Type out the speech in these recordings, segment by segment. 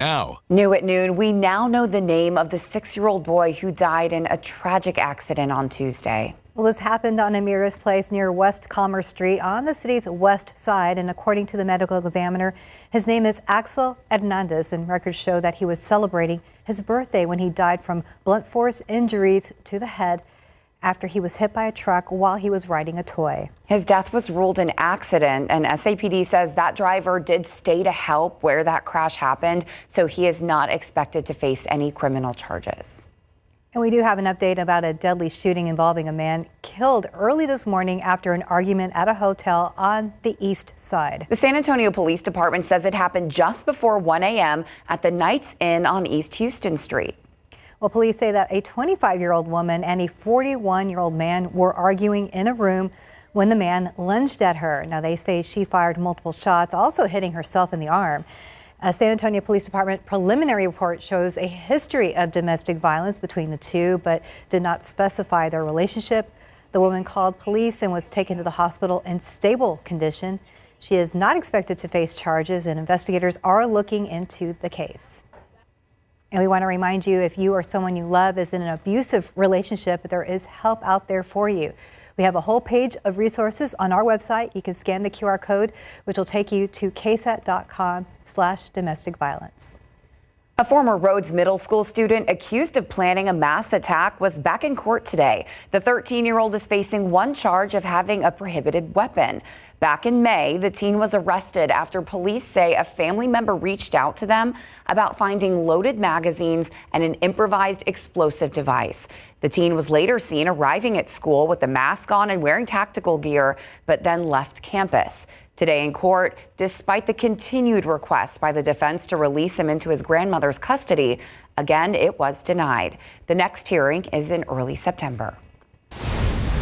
Now. New at noon, we now know the name of the 6-year-old boy who died in a tragic accident on Tuesday. Well, this happened on Amira's Place near West Commerce Street on the city's west side. And according to the medical examiner, his name is Axel Hernandez, and records show that he was celebrating his birthday when he died from blunt force injuries to the head after he was hit by a truck while he was riding a toy. His death was ruled an accident, and SAPD says that driver did stay to help where that crash happened, so he is not expected to face any criminal charges. And we do have an update about a deadly shooting involving a man killed early this morning after an argument at a hotel on the east side. The San Antonio Police Department says it happened just before 1 a.m. at the Knights Inn on East Houston Street. Well, police say that a 25-year-old woman and a 41-year-old man were arguing in a room when the man lunged at her. Now, they say she fired multiple shots, also hitting herself in the arm. A San Antonio Police Department preliminary report shows a history of domestic violence between the two, but did not specify their relationship. The woman called police and was taken to the hospital in stable condition. She is not expected to face charges, and investigators are looking into the case. And we want to remind you, if you or someone you love is in an abusive relationship, there is help out there for you. We have a whole page of resources on our website. You can scan the QR code, which will take you to ksat.com/domestic violence. A former Rhodes Middle School student accused of planning a mass attack was back in court today. The 13-year-old is facing one charge of having a prohibited weapon. Back in May, the teen was arrested after police say a family member reached out to them about finding loaded magazines and an improvised explosive device. The teen was later seen arriving at school with a mask on and wearing tactical gear, but then left campus. Today in court, despite the continued request by the defense to release him into his grandmother's custody, again, it was denied. The next hearing is in early September.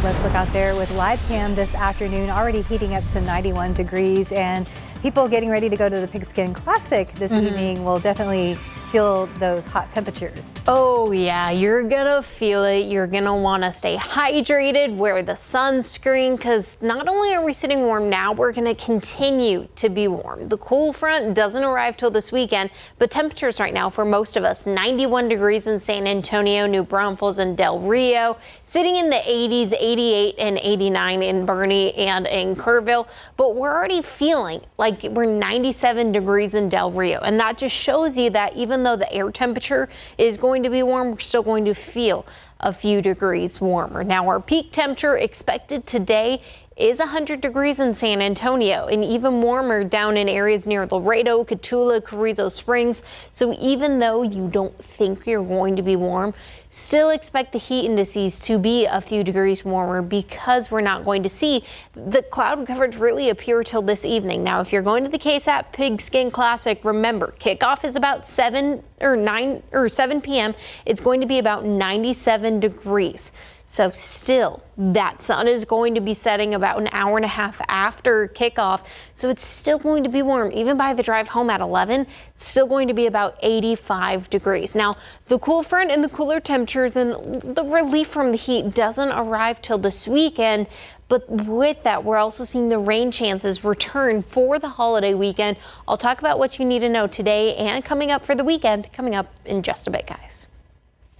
Let's look out there with live cam this afternoon, already heating up to 91 degrees, and people getting ready to go to the Pigskin Classic this evening will definitely feel those hot temperatures. Oh yeah, you're gonna feel it. You're gonna want to stay hydrated, wear the sunscreen, because not only are we sitting warm now, we're gonna continue to be warm. The cool front doesn't arrive till this weekend, but temperatures right now for most of us, 91 degrees in San Antonio, New Braunfels, and Del Rio, sitting in the 80s, 88 and 89 in Bernie and in Kerrville, but we're already feeling like we're 97 degrees in Del Rio, and that just shows you that even though the air temperature is going to be warm, we're still going to feel a few degrees warmer. Now, our peak temperature expected today is 100 degrees in San Antonio and even warmer down in areas near Laredo, Cotulla, Carrizo Springs. So even though you don't think you're going to be warm, still expect the heat indices to be a few degrees warmer because we're not going to see the cloud coverage really appear till this evening. Now, if you're going to the KSAT Pigskin Classic, remember kickoff is about 7 p.m. It's going to be about 97 degrees. So still, that sun is going to be setting about an hour and a half after kickoff. So it's still going to be warm. Even by the drive home at 11, it's still going to be about 85 degrees. Now, the cool front and the cooler temperatures and the relief from the heat doesn't arrive till this weekend. But with that, we're also seeing the rain chances return for the holiday weekend. I'll talk about what you need to know today and coming up for the weekend, coming up in just a bit, guys.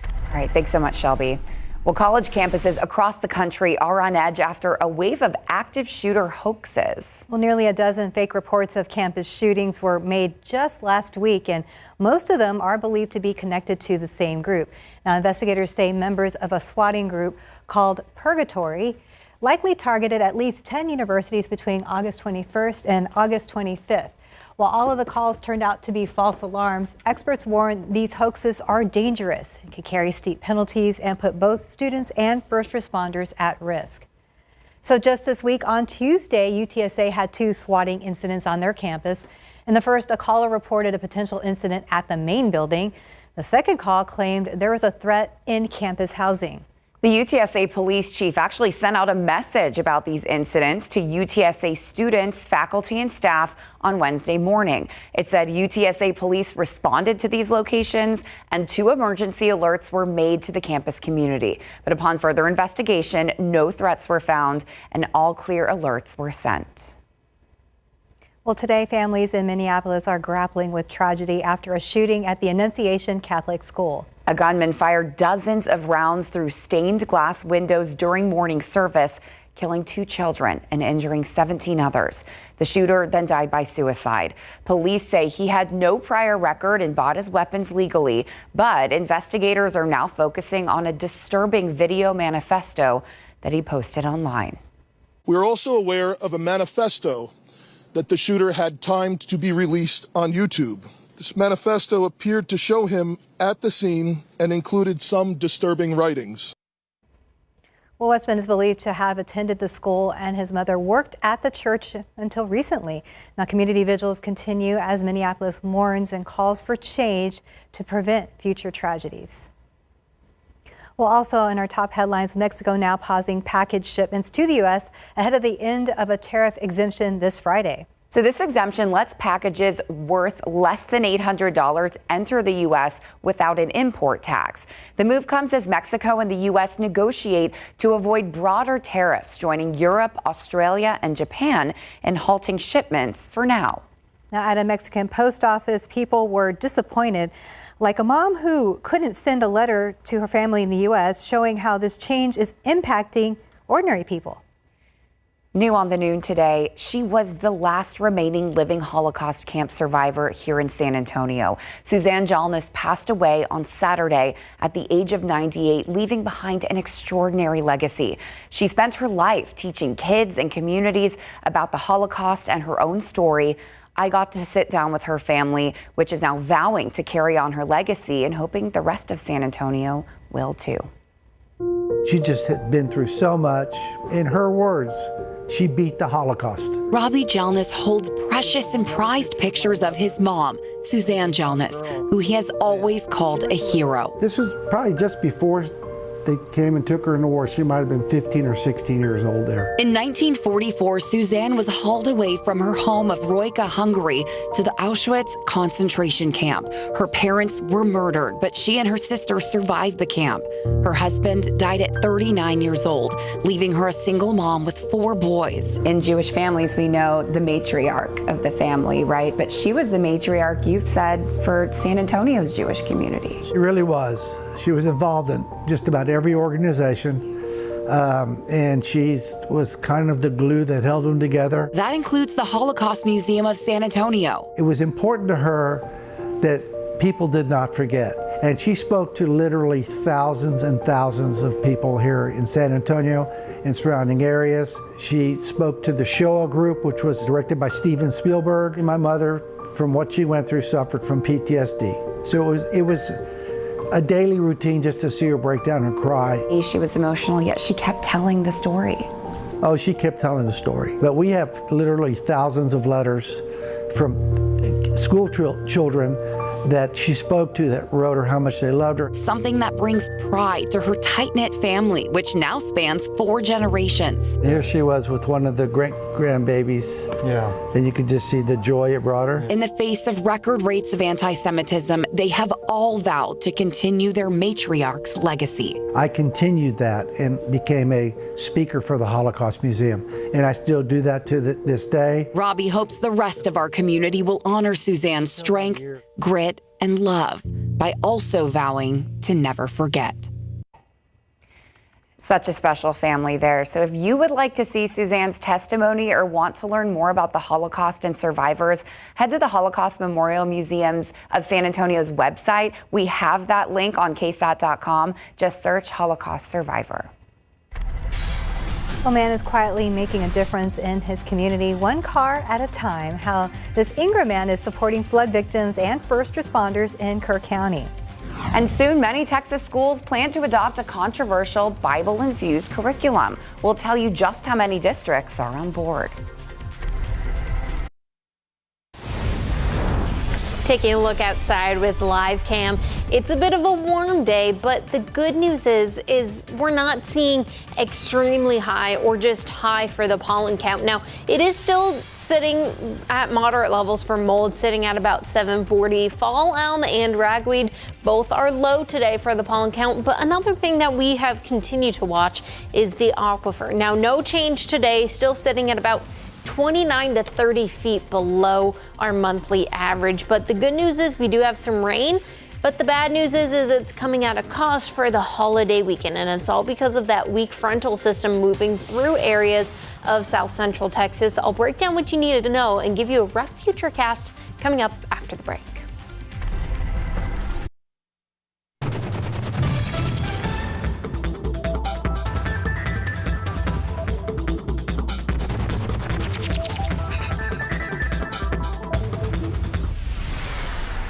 All right, thanks so much, Shelby. Well, college campuses across the country are on edge after a wave of active shooter hoaxes. Well, nearly a dozen fake reports of campus shootings were made just last week, and most of them are believed to be connected to the same group. Now, investigators say members of a swatting group called Purgatory likely targeted at least 10 universities between August 21st and August 25th. While all of the calls turned out to be false alarms, experts warn these hoaxes are dangerous and can carry steep penalties and put both students and first responders at risk. So just this week on Tuesday, UTSA had 2 swatting incidents on their campus. In the first, a caller reported a potential incident at the main building. The second call claimed there was a threat in campus housing. The UTSA police chief actually sent out a message about these incidents to UTSA students, faculty, and staff on Wednesday morning. It said UTSA police responded to these locations and 2 emergency alerts were made to the campus community. But upon further investigation, no threats were found and all clear alerts were sent. Well, today, families in Minneapolis are grappling with tragedy after a shooting at the Annunciation Catholic School. A gunman fired dozens of rounds through stained glass windows during morning service, killing 2 children and injuring 17 others. The shooter then died by suicide. Police say he had no prior record and bought his weapons legally, but investigators are now focusing on a disturbing video manifesto that he posted online. We're also aware of a manifesto that the shooter had timed to be released on YouTube. This manifesto appeared to show him at the scene and included some disturbing writings. Well, Westman is believed to have attended the school, and his mother worked at the church until recently. Now, community vigils continue as Minneapolis mourns and calls for change to prevent future tragedies. Well, also in our top headlines, Mexico now pausing package shipments to the U.S. ahead of the end of a tariff exemption this Friday. So this exemption lets packages worth less than $800 enter the U.S. without an import tax. The move comes as Mexico and the U.S. negotiate to avoid broader tariffs, joining Europe, Australia, and Japan in halting shipments for now. Now, at a Mexican post office, people were disappointed, like a mom who couldn't send a letter to her family in the U.S., showing how this change is impacting ordinary people. New on the Noon today, she was the last remaining living Holocaust camp survivor here in San Antonio. Suzanne Jalnes passed away on Saturday at the age of 98, leaving behind an extraordinary legacy. She spent her life teaching kids and communities about the Holocaust and her own story. I got to sit down with her family, which is now vowing to carry on her legacy and hoping the rest of San Antonio will too. She just had been through so much. In her words, she beat the Holocaust. Robbie Jalnes holds precious and prized pictures of his mom, Suzanne Jalnes, who he has always called a hero. This was probably just before they came and took her in the war. She might have been 15 or 16 years old there. In 1944, Suzanne was hauled away from her home of Rojka, Hungary, to the Auschwitz concentration camp. Her parents were murdered, but she and her sister survived the camp. Her husband died at 39 years old, leaving her a single mom with 4 boys. In Jewish families, we know the matriarch of the family, right? But she was the matriarch, you've said, for San Antonio's Jewish community. She really was. She was involved in just about every organization, and she was kind of the glue that held them together. That includes the Holocaust Museum of San Antonio. It was important to her that people did not forget. And she spoke to literally thousands and thousands of people here in San Antonio and surrounding areas. She spoke to the Shoah group, which was directed by Steven Spielberg. And my mother, from what she went through, suffered from PTSD. So it was a daily routine just to see her break down and cry. She was emotional, yet she kept telling the story. Oh, she kept telling the story. But we have literally thousands of letters from school children that she spoke to that wrote her how much they loved her. Something that brings pride to her tight-knit family, which now spans 4 generations. Here she was with one of the great-grandbabies. Yeah. And you could just see the joy it brought her. In the face of record rates of anti-Semitism, they have all vowed to continue their matriarch's legacy. I continued that and became a speaker for the Holocaust Museum, and I still do that to this day. Robbie hopes the rest of our community will honor Suzanne's strength, grit, and love by also vowing to never forget. Such a special family there. So if you would like to see Suzanne's testimony or want to learn more about the Holocaust and survivors, head to the Holocaust Memorial Museums of San Antonio's website. We have that link on KSAT.com. Just search Holocaust survivor. A man is quietly making a difference in his community, one car at a time. How this Ingram man is supporting flood victims and first responders in Kerr County. And soon, many Texas schools plan to adopt a controversial Bible-infused curriculum. We'll tell you just how many districts are on board. Taking a look outside with live cam, it's a bit of a warm day, but the good news is we're not seeing extremely high or just high for the pollen count. Now, it is still sitting at moderate levels for mold, sitting at about 740. Fall elm and ragweed both are low today for the pollen count, but another thing that we have continued to watch is the aquifer. Now, no change today, still sitting at about 29 to 30 feet below our monthly average. But the good news is we do have some rain. But the bad news is it's coming at a cost for the holiday weekend, and it's all because of that weak frontal system moving through areas of south central Texas. I'll break down what you needed to know and give you a rough futurecast coming up after the break.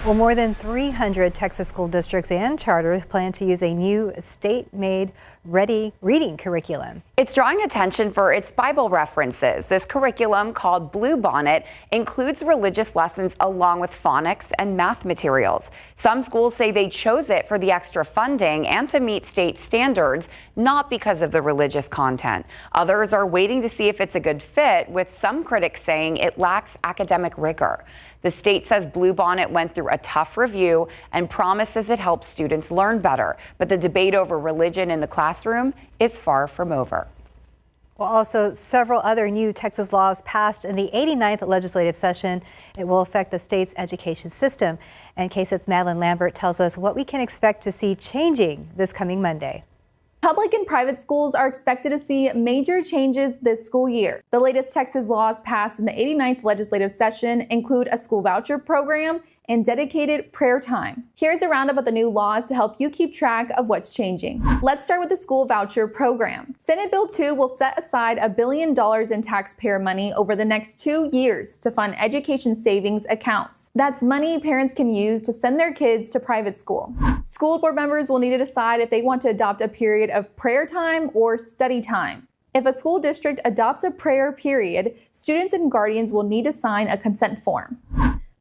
Well, more than 300 Texas school districts and charters plan to use a new state-made ready reading curriculum. It's drawing attention for its Bible references. This curriculum, called Bluebonnet, includes religious lessons along with phonics and math materials. Some schools say they chose it for the extra funding and to meet state standards, not because of the religious content. Others are waiting to see if it's a good fit, with some critics saying it lacks academic rigor. The state says Bluebonnet went through a tough review and promises it helps students learn better. But the debate over religion in the classroom is far from over. Well, also several other new Texas laws passed in the 89th legislative session. It will affect the state's education system. And KSAT's Madeline Lambert tells us what we can expect to see changing this coming Monday. Public and private schools are expected to see major changes this school year. The latest Texas laws passed in the 89th legislative session include a school voucher program and dedicated prayer time. Here's a roundup of the new laws to help you keep track of what's changing. Let's start with the school voucher program. Senate Bill 2 will set aside $1 billion in taxpayer money over the next 2 years to fund education savings accounts. That's money parents can use to send their kids to private school. School board members will need to decide if they want to adopt a period of prayer time or study time. If a school district adopts a prayer period, students and guardians will need to sign a consent form.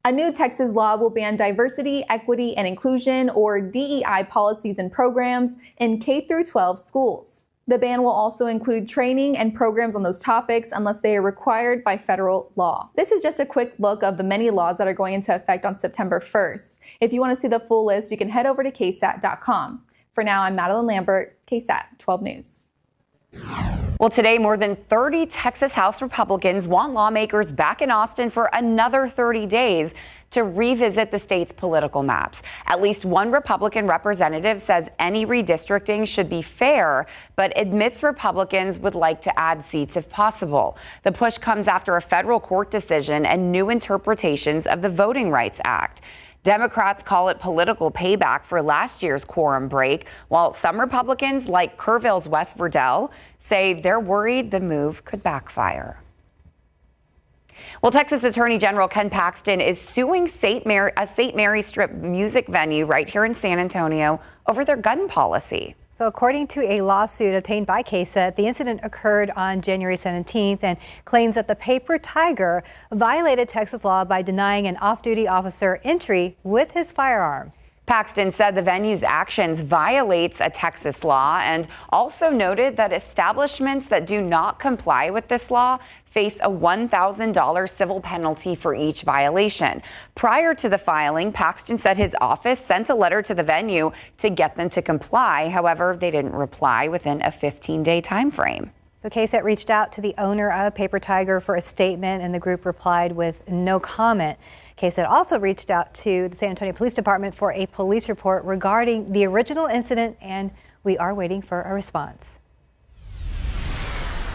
A new Texas law will ban diversity, equity, and inclusion, or DEI, policies and programs in K-12 schools. The ban will also include training and programs on those topics unless they are required by federal law. This is just a quick look of the many laws that are going into effect on September 1st. If you want to see the full list, you can head over to KSAT.com. For now, I'm Madeline Lambert, KSAT 12 News. Well, today, more than 30 Texas House Republicans want lawmakers back in Austin for another 30 days to revisit the state's political maps. At least one Republican representative says any redistricting should be fair, but admits Republicans would like to add seats if possible. The push comes after a federal court decision and new interpretations of the Voting Rights Act. Democrats call it political payback for last year's quorum break, while some Republicans, like Kerrville's Wes Verdell, say they're worried the move could backfire. Well, Texas Attorney General Ken Paxton is suing a St. Mary Strip music venue right here in San Antonio over their gun policy. So according to a lawsuit obtained by KSAT, the incident occurred on January 17th and claims that the Paper Tiger violated Texas law by denying an off-duty officer entry with his firearm. Paxton said the venue's actions violates a Texas law and also noted that establishments that do not comply with this law face a $1,000 civil penalty for each violation. Prior to the filing, Paxton said his office sent a letter to the venue to get them to comply. However, they didn't reply within a 15-day time frame. So KSAT reached out to the owner of Paper Tiger for a statement, and the group replied with no comment. KSAT also reached out to the San Antonio Police Department for a police report regarding the original incident, and we are waiting for a response.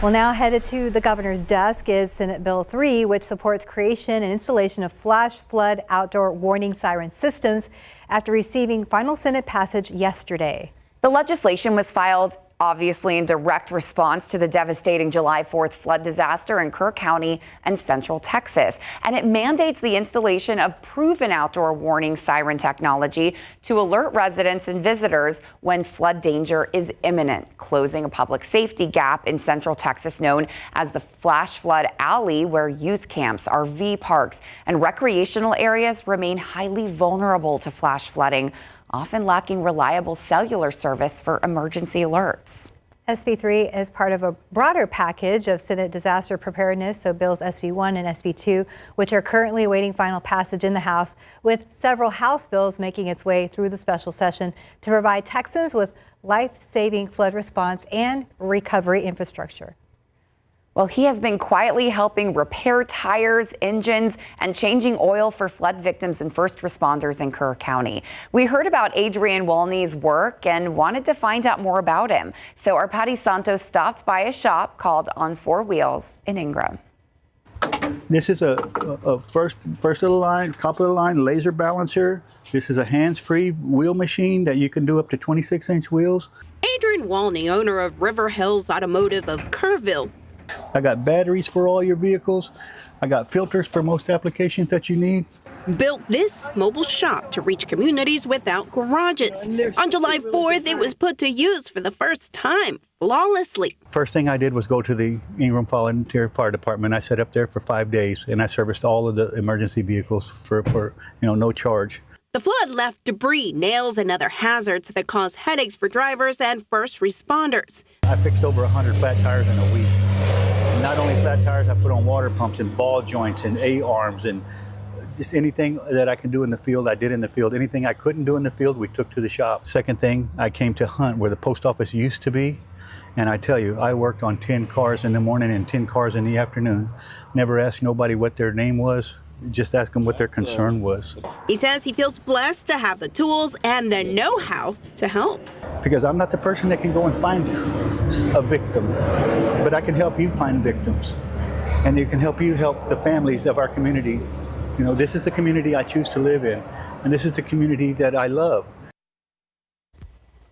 Well, now headed to the governor's desk is Senate Bill 3, which supports creation and installation of flash flood outdoor warning siren systems after receiving final Senate passage yesterday. The legislation was filed obviously in direct response to the devastating July 4th flood disaster in Kerr County and Central Texas. And it mandates the installation of proven outdoor warning siren technology to alert residents and visitors when flood danger is imminent, closing a public safety gap in Central Texas known as the Flash Flood Alley, where youth camps, RV parks, and recreational areas remain highly vulnerable to flash flooding, often lacking reliable cellular service for emergency alerts. SB 3 is part of a broader package of Senate disaster preparedness, so bills SB 1 and SB 2, which are currently awaiting final passage in the House, with several House bills making its way through the special session to provide Texans with life-saving flood response and recovery infrastructure. Well, he has been quietly helping repair tires, engines, and changing oil for flood victims and first responders in Kerr County. We heard about Adrian Walney's work and wanted to find out more about him. So our Patty Santos stopped by a shop called On Four Wheels in Ingram. This is a first of the line, top of the line laser balancer. This is a hands-free wheel machine that you can do up to 26-inch wheels. Adrian Walney, owner of River Hills Automotive of Kerrville. I got batteries for all your vehicles. I got filters for most applications that you need. Built this mobile shop to reach communities without garages. On July 4th, it was put to use for the first time, flawlessly. First thing I did was go to the Ingram Fire Department. I set up there for 5 days, and I serviced all of the emergency vehicles for no charge. The flood left debris, nails, and other hazards that cause headaches for drivers and first responders. I fixed over 100 flat tires in a week. And not only flat tires, I put on water pumps and ball joints and A-arms and just anything that I can do in the field, I did in the field. Anything I couldn't do in the field, we took to the shop. Second thing, I came to Hunt, where the post office used to be. And I tell you, I worked on 10 cars in the morning and 10 cars in the afternoon. Never asked nobody what their name was. Just ask them what their concern was. He says he feels blessed to have the tools and the know-how to help. Because I'm not the person that can go and find a victim, but I can help you find victims. And it can help you help the families of our community. You know, this is the community I choose to live in, and this is the community that I love.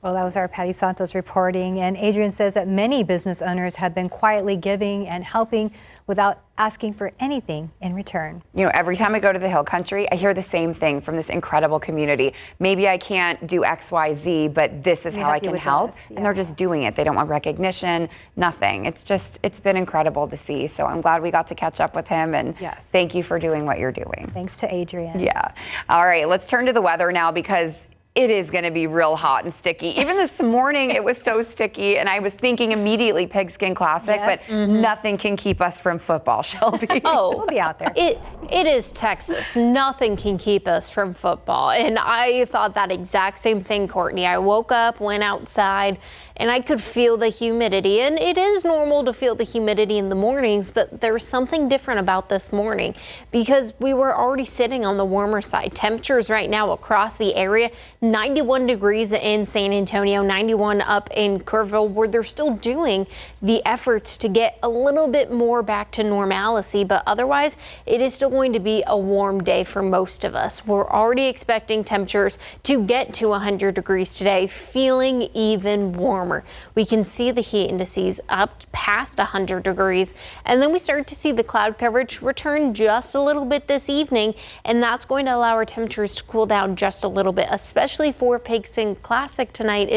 Well, that was our Patty Santos reporting. And Adrian says that many business owners have been quietly giving and helping without asking for anything in return. You know, every time I go to the Hill Country, I hear the same thing from this incredible community. Maybe I can't do X, Y, Z, but this is how I can help. Yeah. And they're just doing it. They don't want recognition, nothing. It's been incredible to see. So I'm glad we got to catch up with him. And yes, thank you for doing what you're doing. Thanks to Adrian. Yeah. All right, let's turn to the weather now, because it is going to be real hot and sticky. Even this morning, it was so sticky, and I was thinking immediately Pigskin Classic, yes, but nothing can keep us from football, Shelby. Oh, We'll be out there. It is Texas. Nothing can keep us from football. And I thought that exact same thing, Courtney. I woke up, went outside, and I could feel the humidity. And it is normal to feel the humidity in the mornings, but there was something different about this morning because we were already sitting on the warmer side. Temperatures right now across the area, 91 degrees in San Antonio, 91 up in Kerrville, where they're still doing the efforts to get a little bit more back to normalcy. But otherwise, it is still going to be a warm day for most of us. We're already expecting temperatures to get to 100 degrees today, feeling even warmer. We can see the heat indices up past 100 degrees. And then we start to see the cloud coverage return just a little bit this evening. And that's going to allow our temperatures to cool down just a little bit, especially for Pigskin Classic tonight.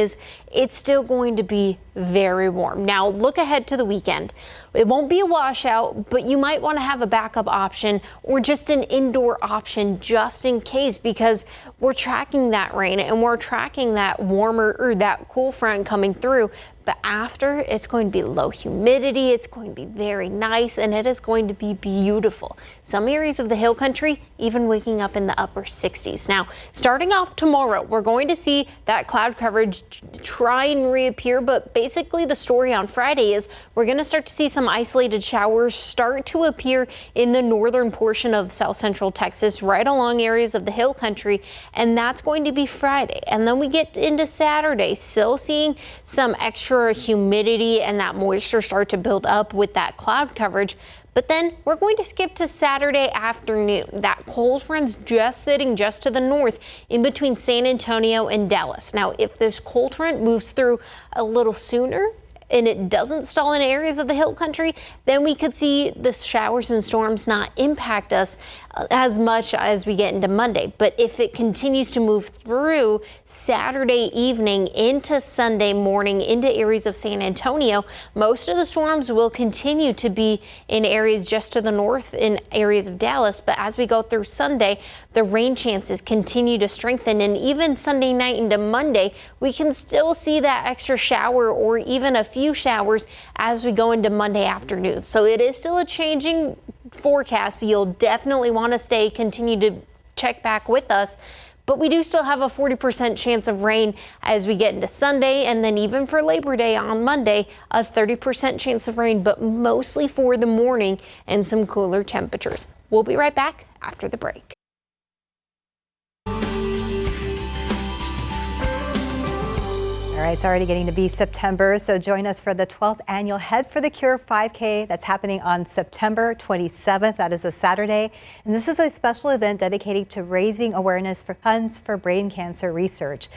It's still going to be very warm. Now look ahead to the weekend. It won't be a washout, but you might want to have a backup option or just an indoor option just in case, because we're tracking that rain and we're tracking that warmer or that cool front coming through. But after, it's going to be low humidity, it's going to be very nice, and it is going to be beautiful. Some areas of the Hill Country even waking up in the upper 60s. Now, starting off tomorrow, we're going to see that cloud coverage try and reappear, but basically the story on Friday is we're going to start to see some isolated showers start to appear in the northern portion of south central Texas, right along areas of the Hill Country, and that's going to be Friday. And then we get into Saturday, still seeing some extra humidity and that moisture start to build up with that cloud coverage. But then we're going to skip to Saturday afternoon. That cold front's just sitting just to the north in between San Antonio and Dallas. Now, if this cold front moves through a little sooner and it doesn't stall in areas of the Hill Country, then we could see the showers and storms not impact us as much as we get into Monday. But if it continues to move through Saturday evening into Sunday morning into areas of San Antonio, most of the storms will continue to be in areas just to the north in areas of Dallas. But as we go through Sunday, the rain chances continue to strengthen. And even Sunday night into Monday, we can still see that extra shower or even a few showers as we go into Monday afternoon. So it is still a changing forecast. You'll definitely want to continue to check back with us. But we do still have a 40% chance of rain as we get into Sunday, and then even for Labor Day on Monday, a 30% chance of rain, but mostly for the morning and some cooler temperatures. We'll be right back after the break. All right, it's already getting to be September, so join us for the 12th annual Head for the Cure 5K that's happening on September 27th. That is a Saturday, and this is a special event dedicated to raising awareness for funds for brain cancer research.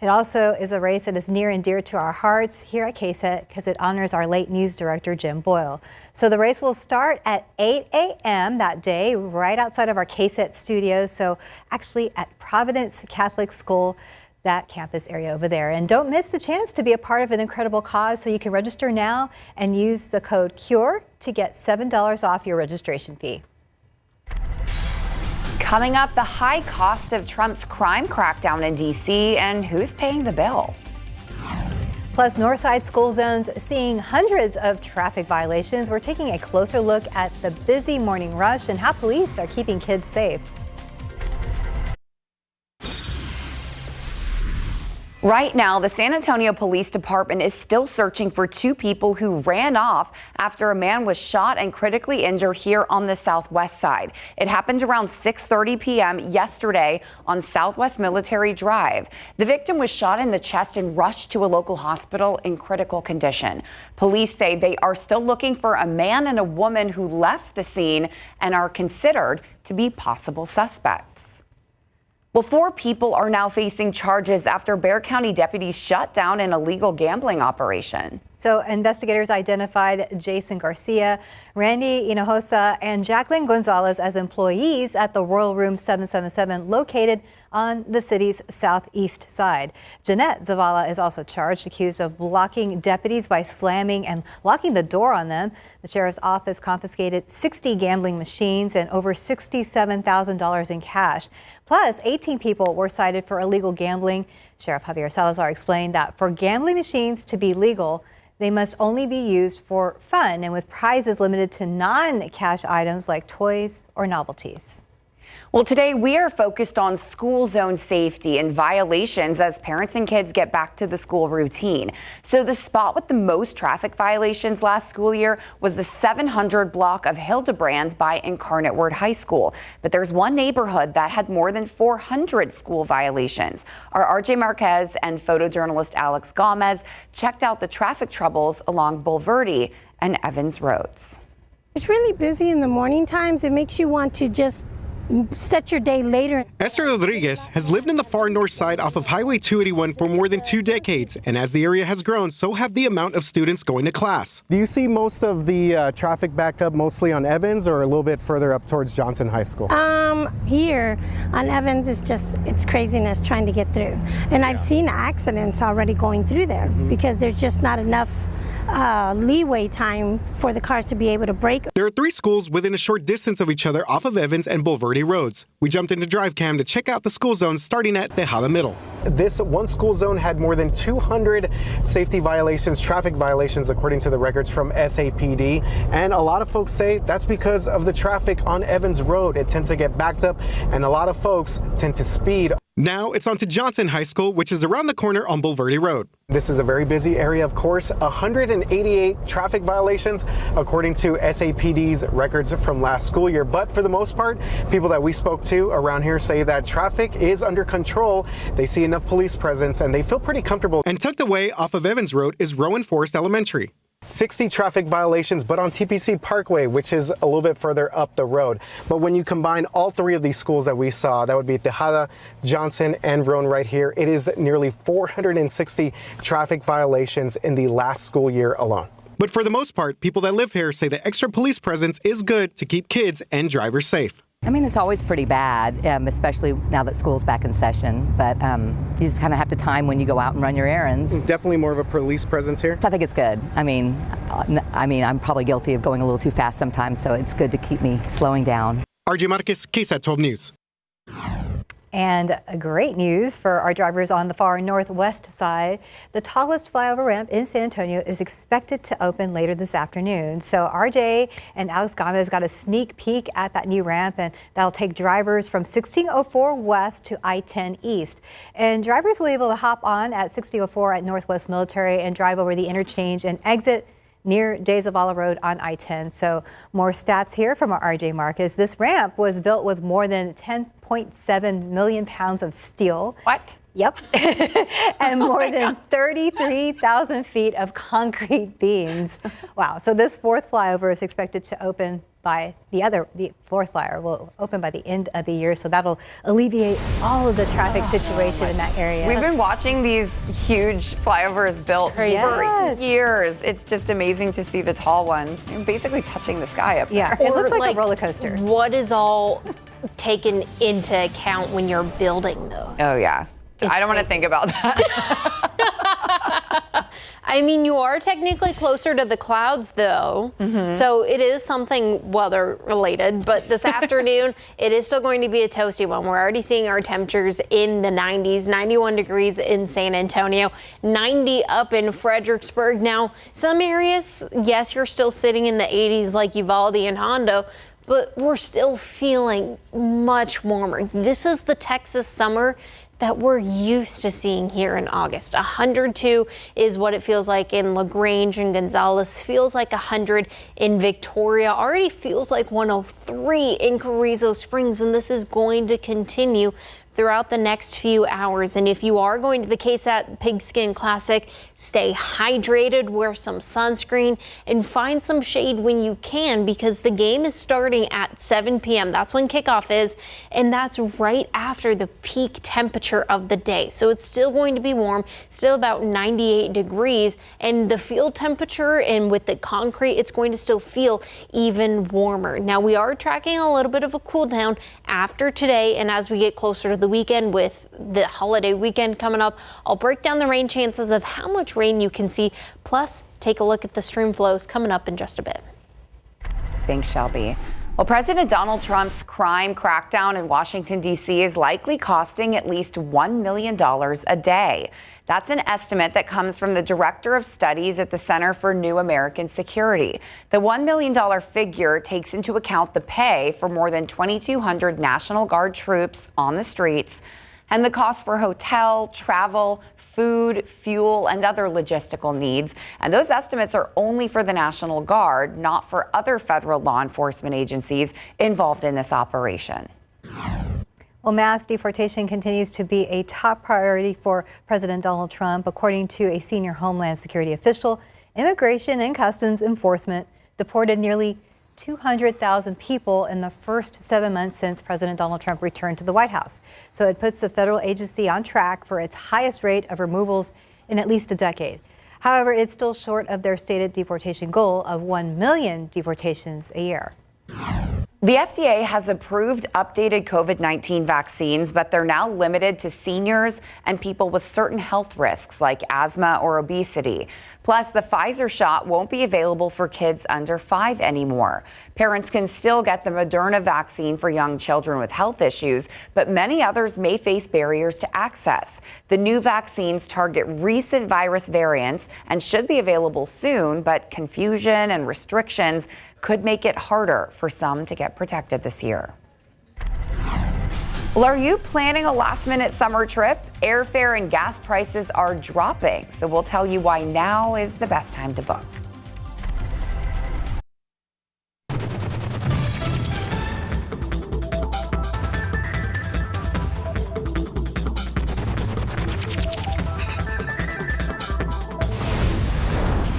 It also is a race that is near and dear to our hearts here at KSAT because it honors our late news director, Jim Boyle. So the race will start at 8 a.m. that day, right outside of our KSAT studios, so actually at Providence Catholic School, that campus area over there. And don't miss the chance to be a part of an incredible cause, so you can register now and use the code CURE to get $7 off your registration fee. Coming up, the high cost of Trump's crime crackdown in D.C. and who's paying the bill. Plus, Northside school zones seeing hundreds of traffic violations. We're taking a closer look at the busy morning rush and how police are keeping kids safe. Right now, the San Antonio Police Department is still searching for two people who ran off after a man was shot and critically injured here on the southwest side. It happened around 6:30 p.m. yesterday on Southwest Military Drive. The victim was shot in the chest and rushed to a local hospital in critical condition. Police say they are still looking for a man and a woman who left the scene and are considered to be possible suspects. Well, 4 people are now facing charges after Bexar County deputies shut down an illegal gambling operation. So investigators identified Jason Garcia, Randy Hinojosa, and Jacqueline Gonzalez as employees at the Royal Room 777 located on the city's southeast side. Jeanette Zavala is also charged, accused of blocking deputies by slamming and locking the door on them. The sheriff's office confiscated 60 gambling machines and over $67,000 in cash. Plus, 18 people were cited for illegal gambling. Sheriff Javier Salazar explained that for gambling machines to be legal, they must only be used for fun and with prizes limited to non-cash items like toys or novelties. Well, today we are focused on school zone safety and violations as parents and kids get back to the school routine. So the spot with the most traffic violations last school year was the 700 block of Hildebrand by Incarnate Word High School. But there's one neighborhood that had more than 400 school violations. Our RJ Marquez and photojournalist Alex Gomez checked out the traffic troubles along Bulverde and Evans roads. It's really busy in the morning times. It makes you want to just set your day later. Esther Rodriguez has lived in the far north side off of Highway 281 for more than 2 decades, and as the area has grown, so have the amount of students going to class. Do you see most of the traffic backed up mostly on Evans or a little bit further up towards Johnson High School? Here on Evans, it's craziness trying to get through. And I've seen accidents already going through there because there's just not enough leeway time for the cars to be able to brake. There are 3 schools within a short distance of each other off of Evans and Bulverde roads. We jumped into DriveCam to check out the school zones starting at Tejada Middle. This one school zone had more than 200 safety violations, traffic violations, according to the records from SAPD. And a lot of folks say that's because of the traffic on Evans Road. It tends to get backed up and a lot of folks tend to speed. Now it's on to Johnson High School, which is around the corner on Bulverde Road. This is a very busy area, of course. 188 traffic violations, according to SAPD's records from last school year. But for the most part, people that we spoke to around here say that traffic is under control. They see enough police presence and they feel pretty comfortable. And tucked away off of Evans Road is Rowan Forest Elementary. 60 traffic violations, but on TPC Parkway, which is a little bit further up the road. But when you combine all 3 of these schools that we saw, that would be Tejada, Johnson, and Rowan right here, it is nearly 460 traffic violations in the last school year alone. But for the most part, people that live here say the extra police presence is good to keep kids and drivers safe. I mean, it's always pretty bad, especially now that school's back in session, but you just kind of have to time when you go out and run your errands. Definitely more of a police presence here. I think it's good. I mean, I'm probably guilty of going a little too fast sometimes, so it's good to keep me slowing down. RJ Marquez, KSAT 12 News. And great news for our drivers on the far northwest side. The tallest flyover ramp in San Antonio is expected to open later this afternoon. So RJ and Alex Gomez got a sneak peek at that new ramp, and that'll take drivers from 1604 West to I-10 East. And drivers will be able to hop on at 1604 at Northwest Military and drive over the interchange and exit near De Zavala Road on I-10. So more stats here from our RJ Marcus. This ramp was built with more than 10.7 million pounds of steel. What? Yep. And more than 33,000 feet of concrete beams. Wow. So this fourth flyover is expected to open by the fourth flyover will open by the end of the year. So that'll alleviate all of the traffic situation in that area. We've been watching these huge flyovers built for years. It's just amazing to see the tall ones basically touching the sky up there. Yeah, it looks like a roller coaster. What is all taken into account when you're building those? Oh, yeah. I don't want to think about that. I mean, you are technically closer to the clouds, though. So it is something weather related. But this afternoon, it is still going to be a toasty one. We're already seeing our temperatures in the 90s, 91 degrees in San Antonio, 90 up in Fredericksburg. Now, some areas, yes, you're still sitting in the 80s like Uvalde and Hondo, but we're still feeling much warmer. This is the Texas summer that we're used to seeing here in August. 102 is what it feels like in LaGrange and Gonzales, feels like 100 in Victoria, already feels like 103 in Carrizo Springs, and this is going to continue throughout the next few hours. And if you are going to the KSAT Pigskin Classic, stay hydrated, wear some sunscreen, and find some shade when you can, because the game is starting at 7 p.m. That's when kickoff is, and that's right after the peak temperature of the day. So it's still going to be warm, still about 98 degrees, and the field temperature and with the concrete, it's going to still feel even warmer. Now, we are tracking a little bit of a cool down after today, and as we get closer to the weekend with the holiday weekend coming up, I'll break down the rain chances of how much rain you can see, plus take a look at the stream flows coming up in just a bit. Thanks, Shelby. Well, President Donald Trump's crime crackdown in Washington, D.C. is likely costing at least $1 million a day. That's an estimate that comes from the Director of Studies at the Center for New American Security. The $1 million figure takes into account the pay for more than 2,200 National Guard troops on the streets and the cost for hotel, travel, food, fuel, and other logistical needs. And those estimates are only for the National Guard, not for other federal law enforcement agencies involved in this operation. Well, mass deportation continues to be a top priority for President Donald Trump. According to a senior Homeland Security official, Immigration and Customs Enforcement deported nearly 200,000 people in the first 7 months since President Donald Trump returned to the White House. So it puts the federal agency on track for its highest rate of removals in at least a decade. However, it's still short of their stated deportation goal of 1 million deportations a year. The FDA has approved updated COVID-19 vaccines, but they're now limited to seniors and people with certain health risks like asthma or obesity. Plus, the Pfizer shot won't be available for kids under 5 anymore. Parents can still get the Moderna vaccine for young children with health issues, but many others may face barriers to access. The new vaccines target recent virus variants and should be available soon, but confusion and restrictions could make it harder for some to get protected this year. Well, are you planning a last-minute summer trip? Airfare and gas prices are dropping, so we'll tell you why now is the best time to book.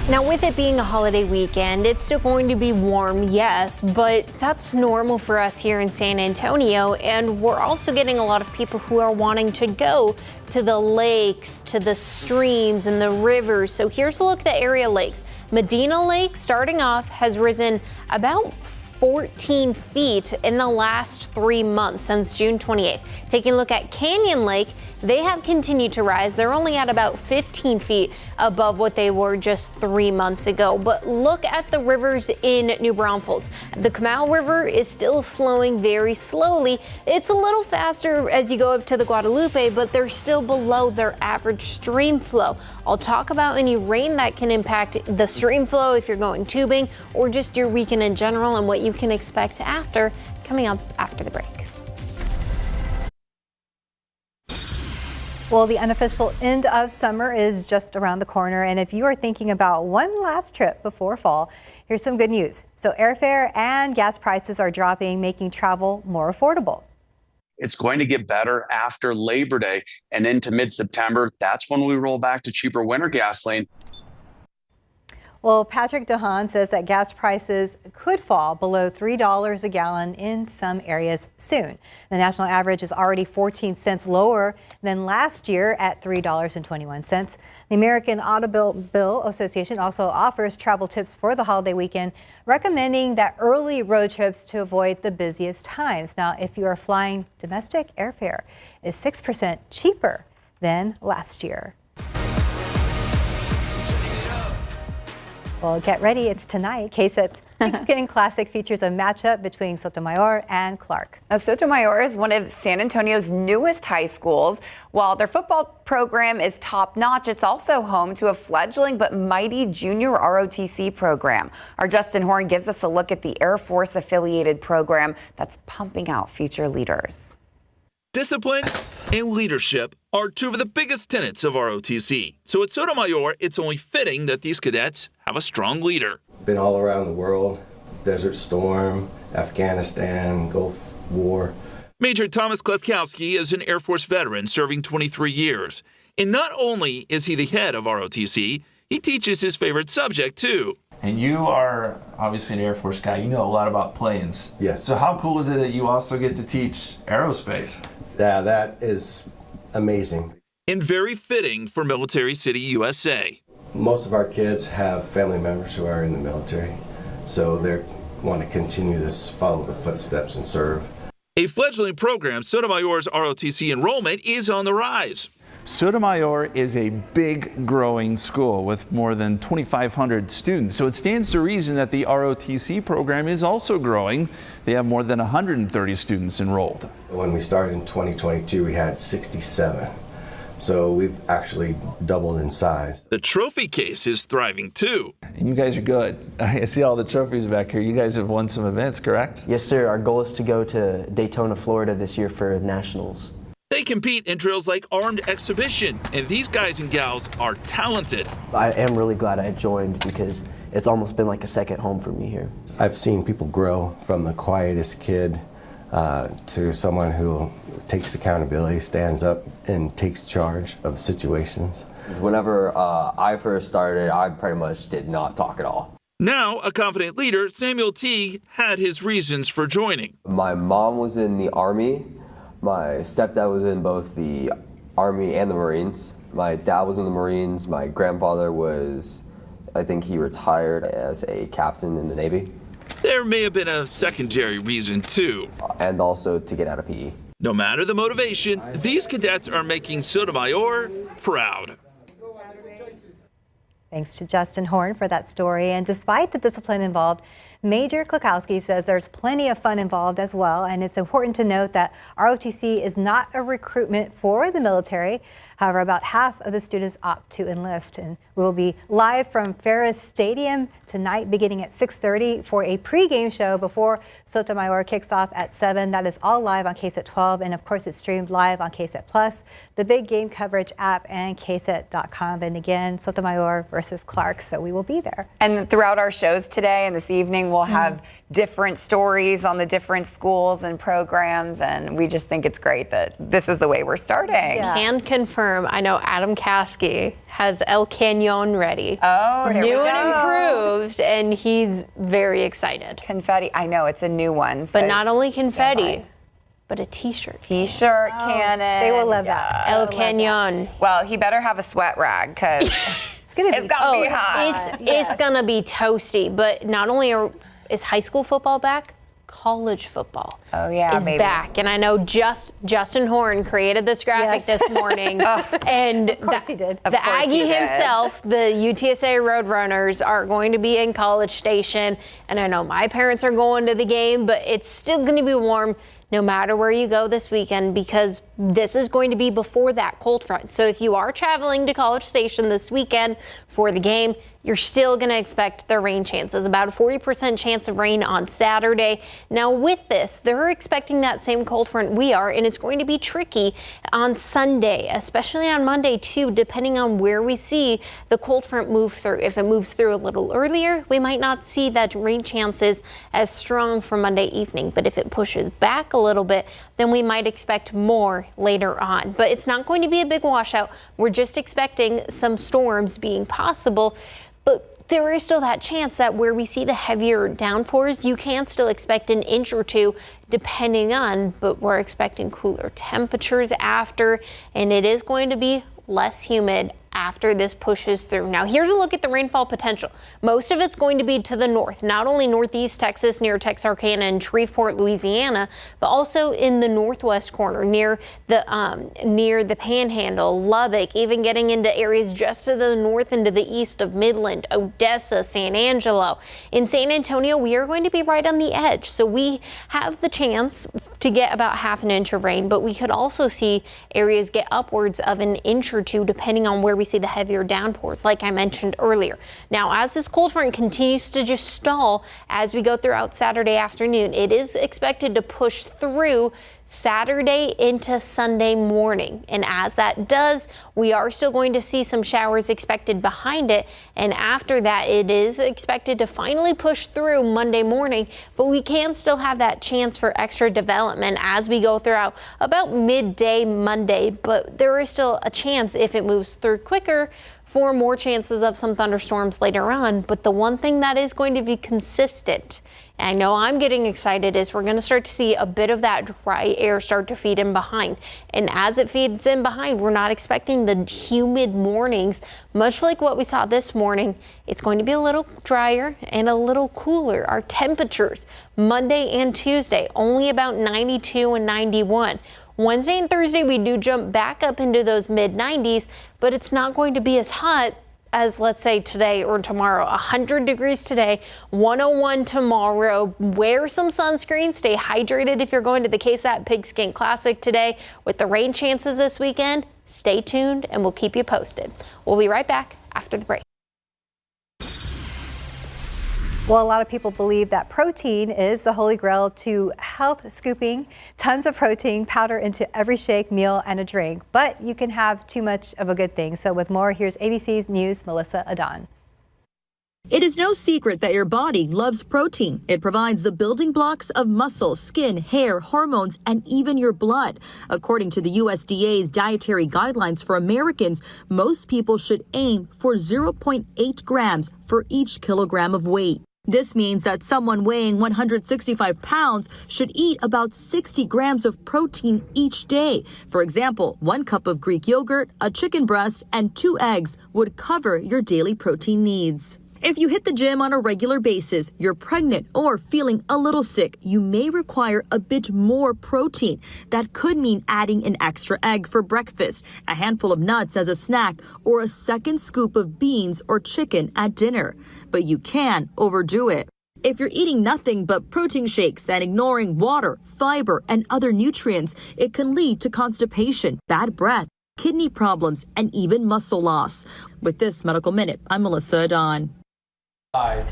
Now, with it being a holiday weekend, it's still going to be warm, yes, but that's normal for us here in San Antonio. And we're also getting a lot of people who are wanting to go to the lakes, to the streams and the rivers. So here's a look at the area lakes. Medina Lake, starting off, has risen about 14 feet in the last 3 months since June 28th. Taking a look at Canyon Lake, they have continued to rise. They're only at about 15 feet above what they were just 3 months ago. But look at the rivers in New Braunfels. The Canal River is still flowing very slowly. It's a little faster as you go up to the Guadalupe, but they're still below their average stream flow. I'll talk about any rain that can impact the stream flow if you're going tubing or just your weekend in general and what you can expect after, coming up after the break. Well, the unofficial end of summer is just around the corner, and if you are thinking about one last trip before fall, here's some good news. So airfare and gas prices are dropping, making travel more affordable. It's going to get better after Labor Day and into mid-September. That's when we roll back to cheaper winter gasoline. Well, Patrick DeHaan says that gas prices could fall below $3 a gallon in some areas soon. The national average is already 14 cents lower than last year at $3.21. The American Automobile Association also offers travel tips for the holiday weekend, recommending that early road trips to avoid the busiest times. Now, if you are flying domestic, airfare is 6% cheaper than last year. Well, get ready, it's tonight. KSAT's Thanksgiving Classic features a matchup between Sotomayor and Clark. Now, Sotomayor is one of San Antonio's newest high schools. While their football program is top-notch, it's also home to a fledgling but mighty junior ROTC program. Our Justin Horn gives us a look at the Air Force-affiliated program that's pumping out future leaders. Discipline and leadership are two of the biggest tenets of ROTC. So at Sotomayor, it's only fitting that these cadets have a strong leader. Been all around the world, Desert Storm, Afghanistan, Gulf War. Major Thomas Kleskowski is an Air Force veteran serving 23 years. And not only is he the head of ROTC, he teaches his favorite subject too. And you are obviously an Air Force guy. You know a lot about planes. Yes. So how cool is it that you also get to teach aerospace? Yeah, that is amazing. And very fitting for Military City, USA. Most of our kids have family members who are in the military, so they want to continue this, follow the footsteps and serve. A fledgling program, Sotomayor's ROTC enrollment is on the rise. Sotomayor is a big growing school with more than 2,500 students, so it stands to reason that the ROTC program is also growing. They have more than 130 students enrolled. When we started in 2022, we had 67. So we've actually doubled in size. The trophy case is thriving too. And you guys are good. I see all the trophies back here. You guys have won some events, correct? Yes, sir. Our goal is to go to Daytona, Florida this year for nationals. They compete in drills like armed exhibition, and these guys and gals are talented. I am really glad I joined because it's almost been like a second home for me here. I've seen people grow from the quietest kid to someone who takes accountability, stands up, and takes charge of situations. Whenever I first started, I pretty much did not talk at all. Now, a confident leader, Samuel Teague had his reasons for joining. My mom was in the Army. My stepdad was in both the Army and the Marines. My dad was in the Marines. My grandfather was, I think he retired as a captain in the Navy. There may have been a secondary reason too. And also to get out of PE. No matter the motivation, these cadets are making Sotomayor proud. Thanks to Justin Horn for that story. And despite the discipline involved, Major Klekowski says there's plenty of fun involved as well. And it's important to note that ROTC is not a recruitment for the military. However, about half of the students opt to enlist. And we will be live from Ferris Stadium tonight beginning at 6:30 for a pregame show before Sotomayor kicks off at 7. That is all live on KSAT 12. And of course, it's streamed live on KSAT Plus, the Big Game Coverage app, and KSAT.com. And again, Sotomayor versus Clark. So we will be there. And throughout our shows today and this evening, we'll have different stories on the different schools and programs. And we just think it's great that this is the way we're starting. Yeah. Can confirm, I know Adam Caskey has El Canyon ready. Oh, here we new go. and improved, and he's very excited. Confetti, I know it's a new one. But not only confetti, but a t-shirt. T-shirt cannon. They will love that. El Canyon. Well, he better have a sweat rag because it's gonna be hot. It's gonna be toasty. But not only Is high school football back? College football is maybe. back. And I know Justin Horn created this graphic this morning. And Of course he did. The Aggie himself, the UTSA Roadrunners, are going to be in College Station. And I know my parents are going to the game, but it's still going to be warm no matter where you go this weekend, because this is going to be before that cold front. So if you are traveling to College Station this weekend for the game, you're still going to expect the rain chances, about a 40% chance of rain on Saturday. Now with this, they're expecting that same cold front we are, and it's going to be tricky on Sunday, especially on Monday too, depending on where we see the cold front move through. If it moves through a little earlier, we might not see that rain chances as strong for Monday evening, but if it pushes back a little bit, then we might expect more later on. But it's not going to be a big washout. We're just expecting some storms being possible. But there is still that chance that where we see the heavier downpours, you can still expect an inch or two depending on, but we're expecting cooler temperatures after, and it is going to be less humid after this pushes through. Now here's a look at the rainfall potential. Most of it's going to be to the north, not only northeast Texas near Texarkana and Shreveport, Louisiana, but also in the northwest corner near the Panhandle, Lubbock, even getting into areas just to the north and to the east of Midland, Odessa, San Angelo. In San Antonio, we are going to be right on the edge, so we have the chance to get about half an inch of rain, but we could also see areas get upwards of an inch or two depending on where we see the heavier downpours, like I mentioned earlier. Now, as this cold front continues to just stall as we go throughout Saturday afternoon, it is expected to push through Saturday into Sunday morning. And as that does, we are still going to see some showers expected behind it. And after that, it is expected to finally push through Monday morning, but we can still have that chance for extra development as we go throughout about midday Monday. But there is still a chance, if it moves through quicker, for more chances of some thunderstorms later on. But the one thing that is going to be consistent, and I know I'm getting excited, is we're going to start to see a bit of that dry air start to feed in behind. And as it feeds in behind, we're not expecting the humid mornings, much like what we saw this morning. It's going to be a little drier and a little cooler. Our temperatures Monday and Tuesday, only about 92 and 91. Wednesday and Thursday, we do jump back up into those mid 90s, but it's not going to be as hot as, let's say, today or tomorrow. 100 degrees today, 101 tomorrow. Wear some sunscreen, stay hydrated if you're going to the KSAT Pigskin Classic today. With the rain chances this weekend, stay tuned and we'll keep you posted. We'll be right back after the break. Well, a lot of people believe that protein is the holy grail to health, scooping tons of protein powder into every shake, meal, and a drink. But you can have too much of a good thing. So with more, here's ABC's News' Melissa Adon. It is no secret that your body loves protein. It provides the building blocks of muscle, skin, hair, hormones, and even your blood. According to the USDA's dietary guidelines for Americans, most people should aim for 0.8 grams for each kilogram of weight. This means that someone weighing 165 pounds should eat about 60 grams of protein each day. For example, 1 cup of Greek yogurt, a chicken breast, and 2 eggs would cover your daily protein needs. If you hit the gym on a regular basis, you're pregnant, or feeling a little sick, you may require a bit more protein. That could mean adding an extra egg for breakfast, a handful of nuts as a snack, or a second scoop of beans or chicken at dinner. But you can overdo it. If you're eating nothing but protein shakes and ignoring water, fiber, and other nutrients, it can lead to constipation, bad breath, kidney problems, and even muscle loss. With this Medical Minute, I'm Melissa Adon. Bye.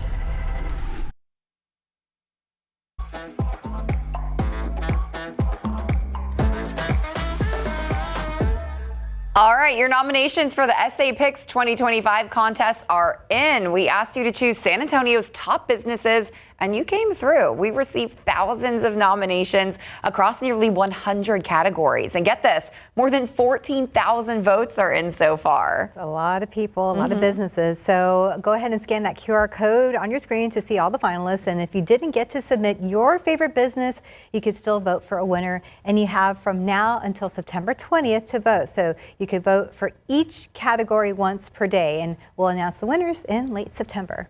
All right, your nominations for the SA Picks 2025 contest are in. We asked you to choose San Antonio's top businesses, and you came through. We received thousands of nominations across nearly 100 categories. And get this, more than 14,000 votes are in so far. A lot of people, a lot of businesses. So go ahead and scan that QR code on your screen to see all the finalists. And if you didn't get to submit your favorite business, you could still vote for a winner. And you have from now until September 20th to vote. So you could vote for each category once per day. And we'll announce the winners in late September.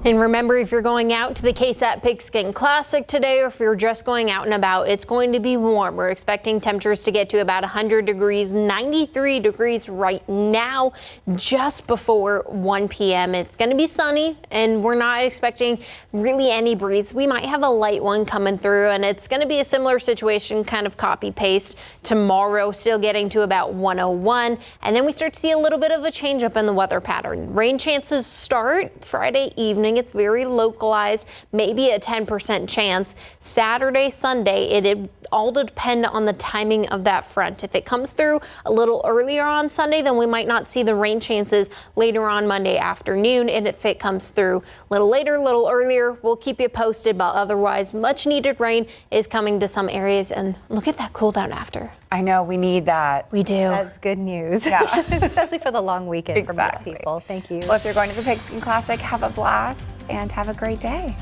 And remember, if you're going out to the KSAT Pigskin Classic today, or if you're just going out and about, it's going to be warm. We're expecting temperatures to get to about 100 degrees, 93 degrees right now, just before 1 p.m. It's going to be sunny, and we're not expecting really any breeze. We might have a light one coming through, and it's going to be a similar situation, kind of copy paste. Tomorrow, still getting to about 101, and then we start to see a little bit of a change up in the weather pattern. Rain chances start Friday evening. It's very localized, maybe a 10% chance. Saturday, Sunday, it all depend on the timing of that front. If it comes through a little earlier on Sunday, then we might not see the rain chances later on Monday afternoon. And if it comes through a little later, a little earlier, we'll keep you posted. But otherwise, much needed rain is coming to some areas. And look at that cool down after. I know, we need that. We do. That's good news. Yeah. Especially for the long weekend for most Exactly. people. Thank you. Well, if you're going to the Pigskin Classic, have a blast and have a great day.